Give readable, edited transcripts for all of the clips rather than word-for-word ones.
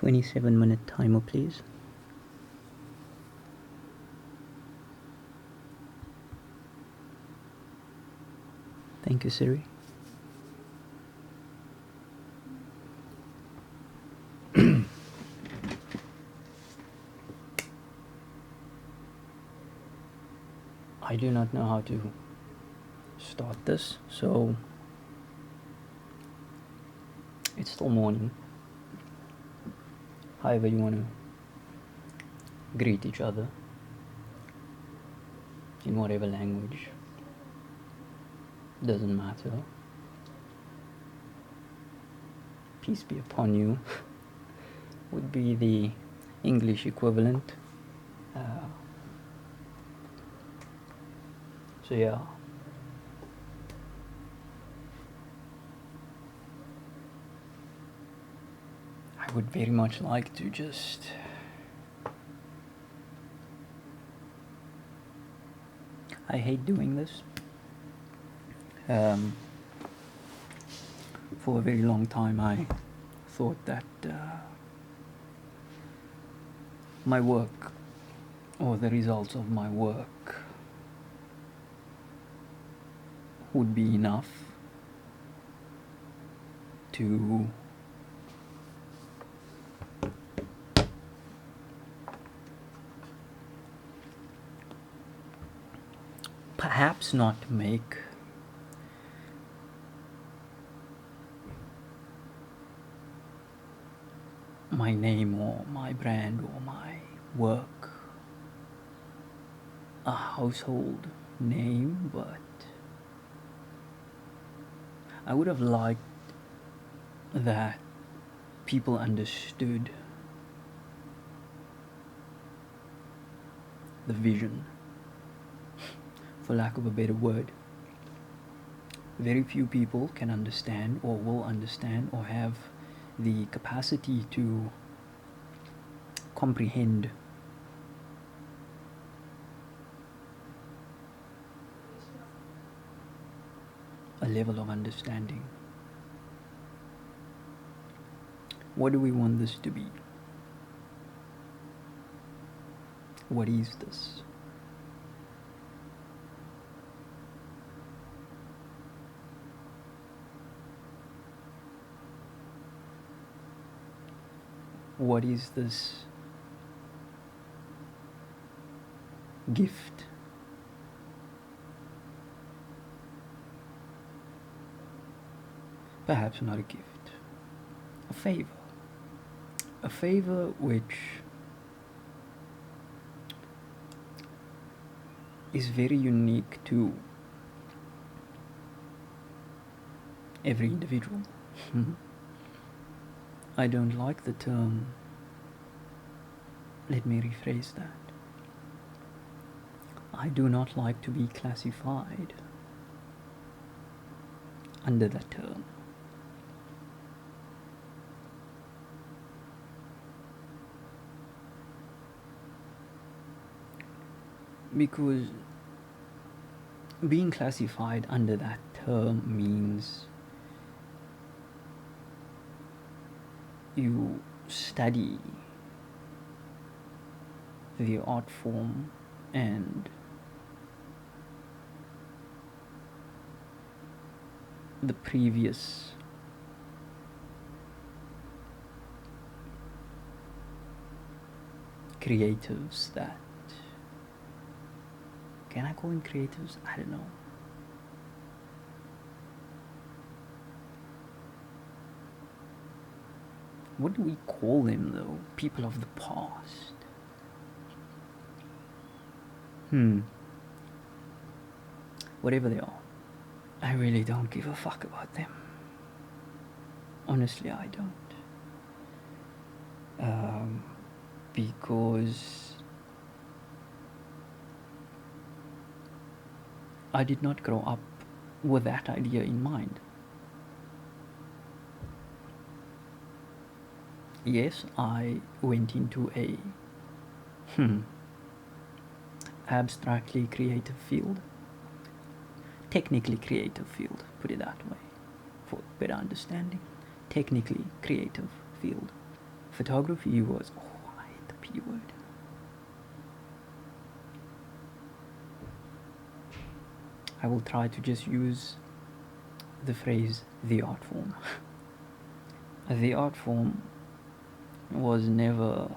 27-minute timer, please. Thank you, Siri. I do not know how to start this, so it's still morning. However you want to greet each other, in whatever language, doesn't matter. Peace be upon you would be the English equivalent. So yeah, I would very much like to just I hate doing this. For a very long time I thought that my work, or the results of my work, would be enough to perhaps not make my name or my brand or my work a household name, but I would have liked that people understood the vision, for lack of a better word. Very few people can understand or will understand or have the capacity to comprehend a level of understanding. What do we want this to be? What is this? What is this gift? Perhaps not a gift, a favor. A favor which is very unique to every individual. I don't like the term, let me rephrase that. I do not like to be classified under that term. Because being classified under that term means you study the art form and the previous creatives that, can I call them creatives? I don't know. What do we call them though? People of the past. Whatever they are, I really don't give a fuck about them. Honestly, I don't. Because I did not grow up with that idea in mind. Yes, I went into a abstractly creative field, technically creative field, put it that way, for better understanding. Technically creative field. photography was, oh, I hate the P word. I will try to just use the phrase the art form. The art form was never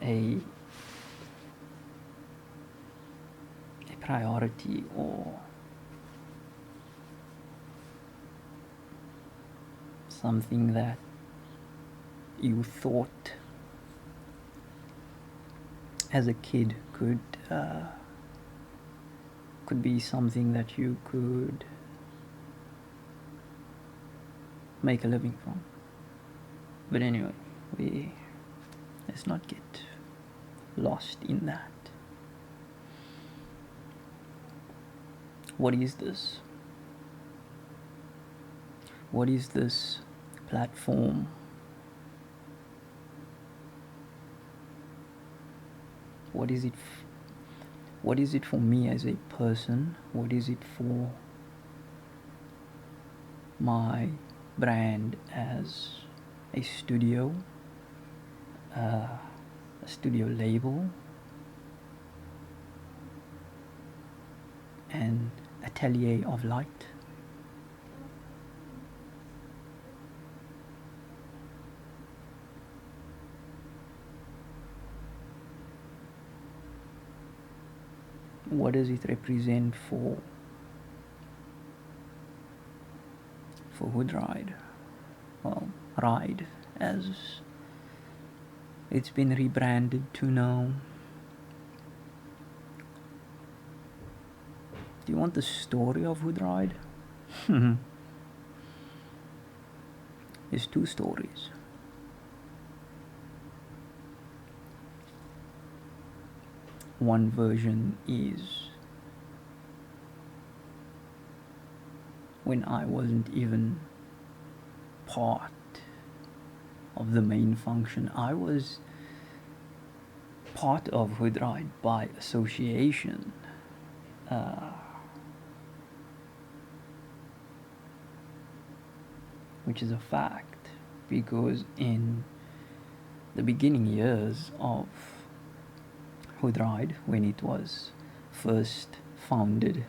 a priority or something that you thought as a kid could be something that you could make a living from. But anyway, let's not get lost in that. What is this? What is this platform? What is it? What is it for me as a person? What is it for my brand as a studio, a studio label, an atelier of light? What does it represent for HoodRide? Well, Ride, as it's been rebranded to now. Do you want the story of HoodRide? There's two stories. One version is when I wasn't even part of the main function. I was part of HoodRide by association. Which is a fact, because in the beginning years of HoodRide, when it was first founded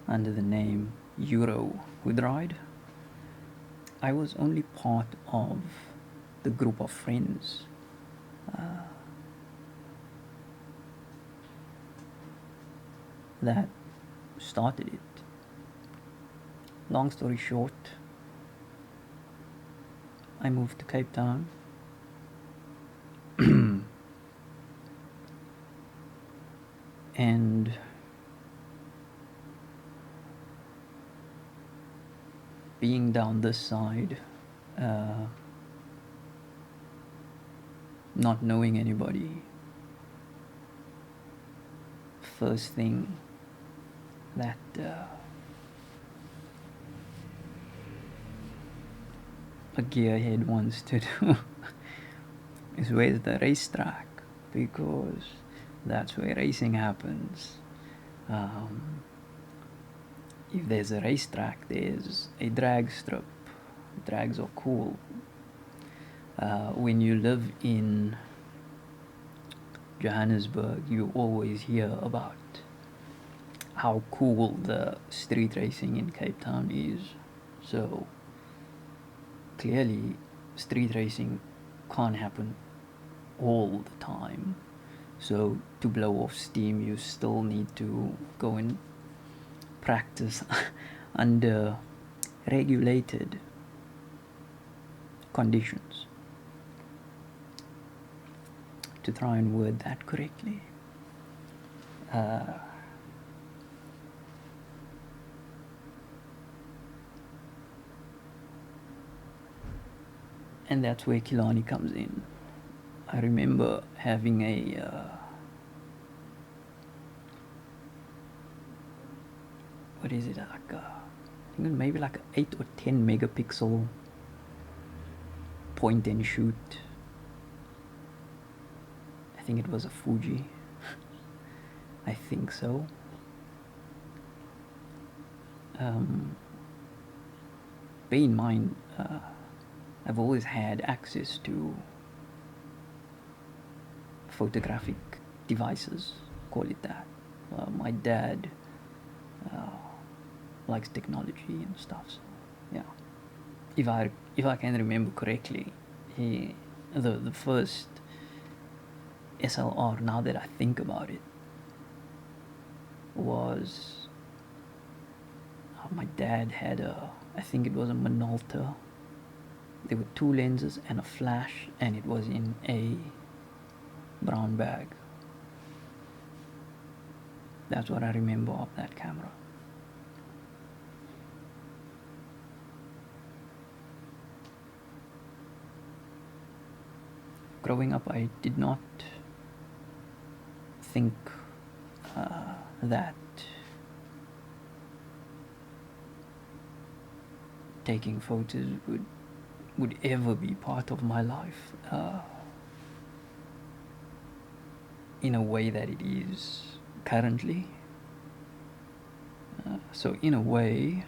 under the name Euro HoodRide, I was only part of the group of friends that started it. Long story short, I moved to Cape Town. And being down this side, not knowing anybody, first thing that a gearhead wants to do is where's the racetrack, because that's where racing happens. If there's a racetrack, there's a drag strip. Drags are cool. When you live in Johannesburg, you always hear about how cool the street racing in Cape Town is. So clearly, street racing can't happen all the time. So to blow off steam, you still need to go and practice under regulated conditions, to try and word that correctly. And that's where Kilani comes in. I remember having a what is it, like I think maybe like an 8 or 10 megapixel point and shoot. I think it was a Fuji. I think so. Um, bear in mind, I've always had access to photographic devices, call it that. My dad uh, likes technology and stuff. So, yeah, if I can remember correctly, he the first SLR. Now that I think about it, was my dad had I think it was a Minolta. There were two lenses and a flash, and it was in a brown bag. That's what I remember of that camera. Growing up, I did not think that taking photos would ever be part of my life in a way that it is currently. So in a way,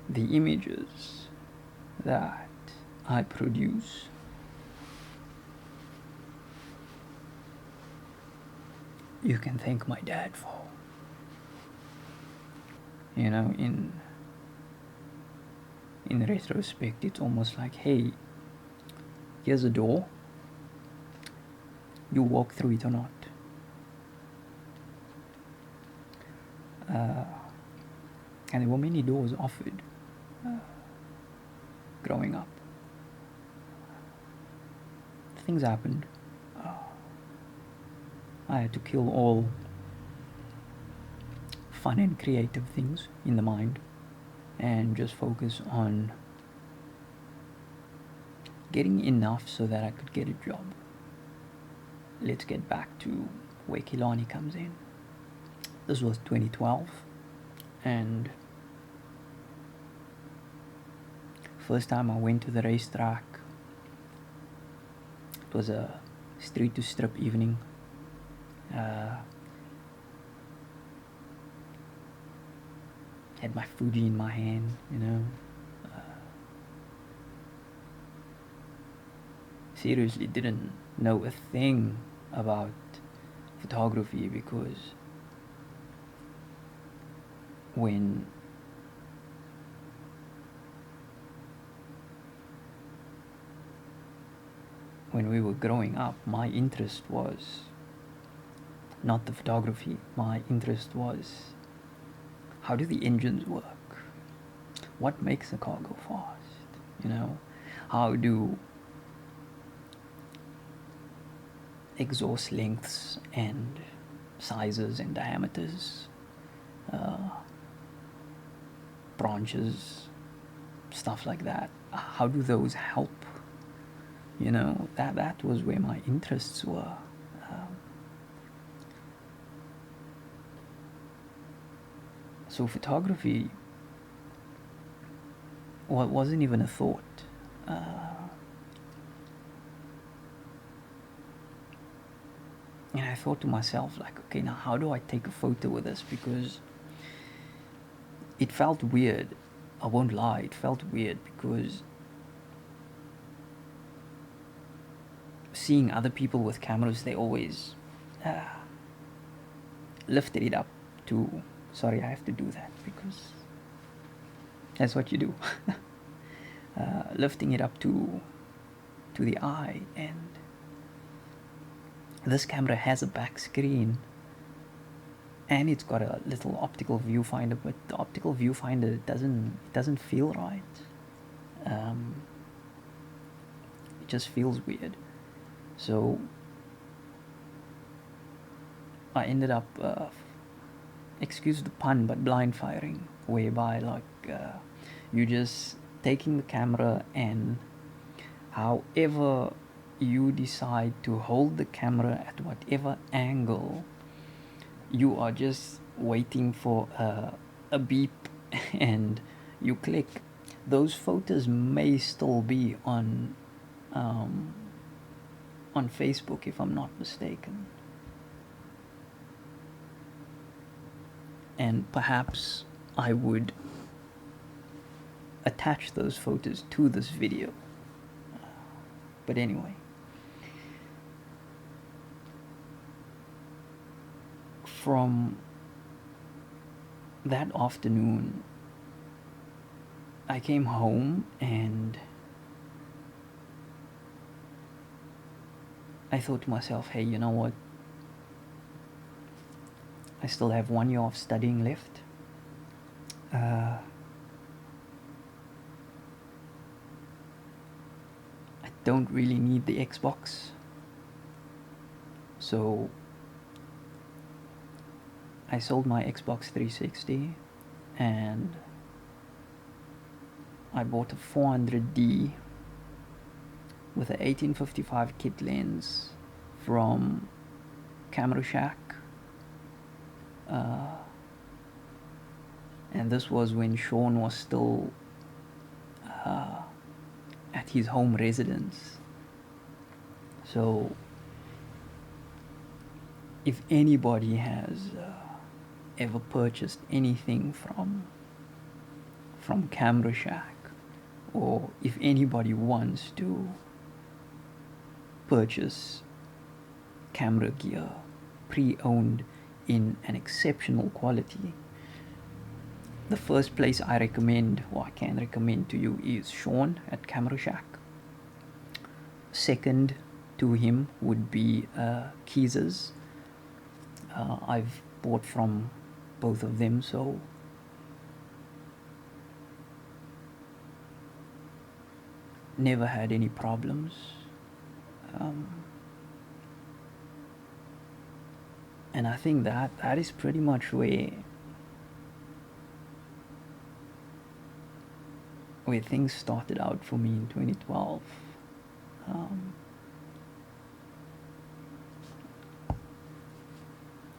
the images that I produce you can thank my dad for. You know, in retrospect, it's almost like, hey, here's a door. You walk through it or not. And there were many doors offered growing up. Things happened. I had to kill all fun and creative things in the mind and just focus on getting enough so that I could get a job. Let's get back to where Kilani comes in. This was 2012, and first time I went to the racetrack, it was a street to strip evening. Had my Fuji in my hand, you know. Seriously didn't know a thing about photography, because when we were growing up, my interest was not the photography. My interest was, how do the engines work? What makes a car go fast? You know, how do exhaust lengths and sizes and diameters, branches, stuff like that, how do those help? You know, that was where my interests were. So photography wasn't even a thought. And I thought to myself, like, okay, now how do I take a photo with this? Because it felt weird. I won't lie, it felt weird, because seeing other people with cameras, they always lifted it up to, sorry, I have to do that because that's what you do. Lifting it up to the eye, and this camera has a back screen and it's got a little optical viewfinder, but the optical viewfinder doesn't feel right. It just feels weird. So I ended up, excuse the pun, but blind firing, whereby you just taking the camera, and however you decide to hold the camera at whatever angle, you are just waiting for a beep and you click. Those photos may still be on Facebook, if I'm not mistaken. and perhaps I would attach those photos to this video. But anyway, from that afternoon, I came home and I thought to myself, hey, you know what? I still have 1 year of studying left. I don't really need the Xbox. So I sold my Xbox 360 and I bought a 400D with a 1855 kit lens from Camera Shack. And this was when Sean was still at his home residence. So if anybody has ever purchased anything from Camera Shack, or if anybody wants to purchase camera gear pre-owned in an exceptional quality, the first place I recommend, or I can recommend to you, is Sean at Camera Shack. Second to him would be Keez's. I've bought from both of them, so never had any problems. And I think that is pretty much where things started out for me in 2012.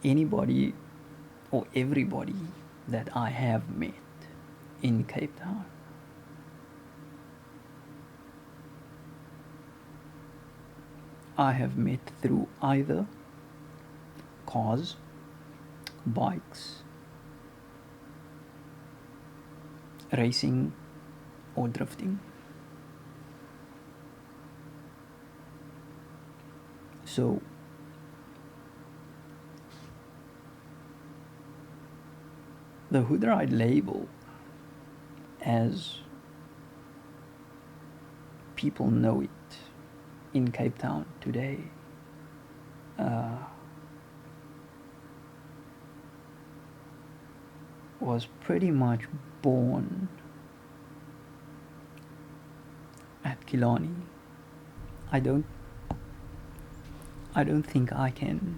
Anybody or everybody that I have met in Cape Town, I have met through either cars, bikes, racing, or drifting. So the HoodRide label, as people know it in Cape Town today, was pretty much born at Killarney. I don't think I can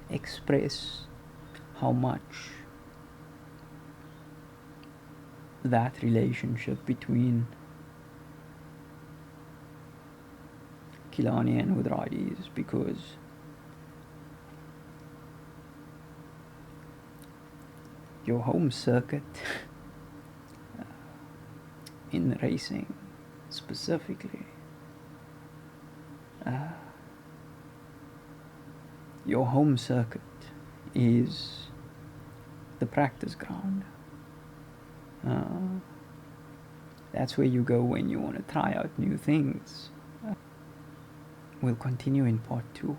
express how much that relationship between Killarney and HoodRide is, because your home circuit in racing specifically, your home circuit is the practice ground. That's where you go when you want to try out new things. We'll continue in part 2.